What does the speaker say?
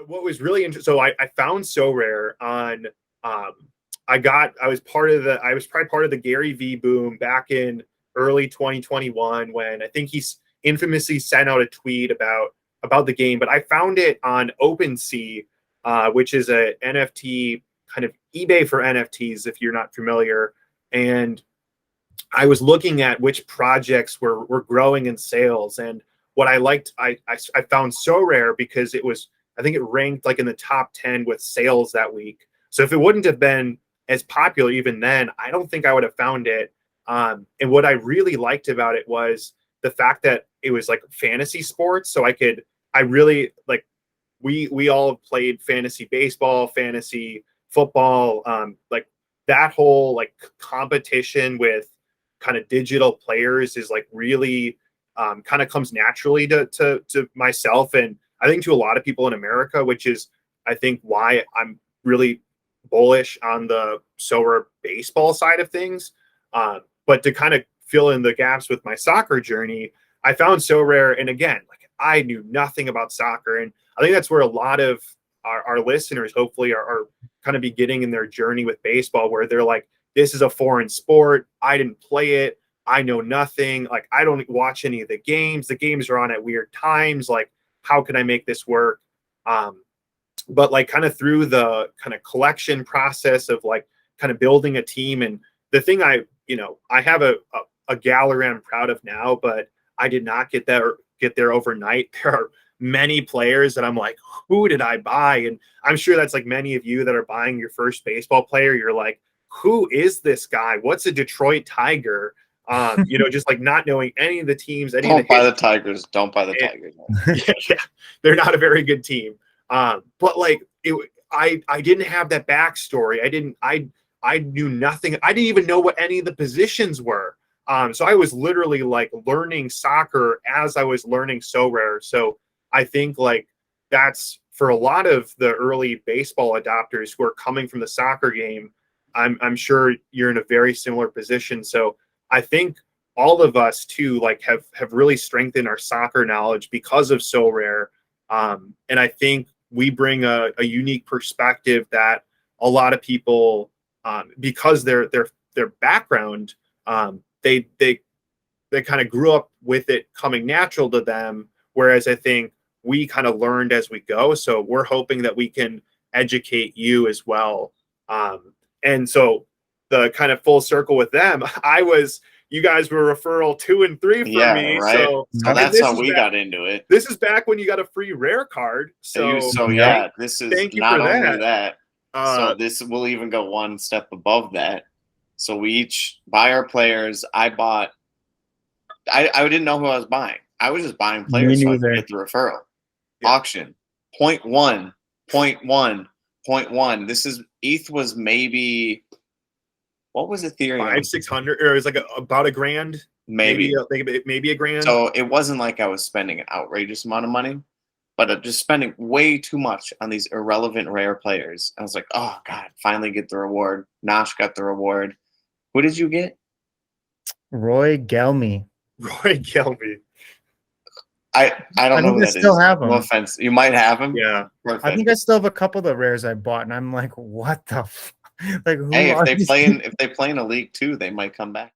what was really interesting, so I found Sorare on I was probably part of the Gary V boom back in early 2021 when I think he's infamously sent out a tweet about the game, but I found it on OpenSea, which is a NFT kind of eBay for NFTs if you're not familiar. And I was looking at which projects were growing in sales, and what I liked, I found Sorare because I think it ranked like in the top 10 with sales that week. So if it wouldn't have been as popular even then, I don't think I would have found it. And what I really liked about it was the fact that it was like fantasy sports. So I really like, we all played fantasy baseball, fantasy football, like that whole like competition with kind of digital players is like really kind of comes naturally to myself, and I think to a lot of people in America, which is I think why I'm really bullish on the Sorare baseball side of things. But to kind of fill in the gaps with my soccer journey, I found Sorare, and again, like I knew nothing about soccer, and I think that's where a lot of our listeners hopefully are kind of beginning in their journey with baseball, where they're like, this is a foreign sport. I didn't play it. I know nothing. Like, I don't watch any of the games. The games are on at weird times. Like, how can I make this work? But like kind of through the kind of collection process of like kind of building a team. And the thing I have a gallery I'm proud of now, but I did not get there overnight. There are many players that I'm like, who did I buy? And I'm sure that's like many of you that are buying your first baseball player. You're like, who is this guy? What's a Detroit Tiger? Just like not knowing any of the teams. Don't buy the Tigers. Don't buy the Tigers. Yeah, they're not a very good team. But like I didn't have that backstory. I knew nothing. I didn't even know what any of the positions were. So I was literally like learning soccer as I was learning Sorare. So I think like that's for a lot of the early baseball adopters who are coming from the soccer game. I'm sure you're in a very similar position. So I think all of us too, like have really strengthened our soccer knowledge because of Sorare. And I think we bring a unique perspective that a lot of people, because their background, they kind of grew up with it coming natural to them. Whereas I think we kind of learned as we go. So we're hoping that we can educate you as well. And so the kind of full circle with them, you guys were referral 2 and 3 for me. Right. So that's how we got into it. This is back when you got a free rare card. So yeah, this is thank you not for only that. So this will even go one step above that. So we each buy our players. I didn't know who I was buying. I was just buying players so I could get the referral. Yeah. Auction. 0.1, 0.1, 0.1. This is ETH was maybe, what was Ethereum? 500-600, or it was like about $1,000. Maybe $1,000. So it wasn't like I was spending an outrageous amount of money, but just spending way too much on these irrelevant rare players. I was like, oh God, finally get the reward. Nash got the reward. Who did you get? Roy Gelmy. I don't know who that is. Still have him. No offense. You might have him. Yeah. Perfect. I think I still have a couple of the rares I bought, and I'm like, what the like? Hey, if they play in a league too, they might come back.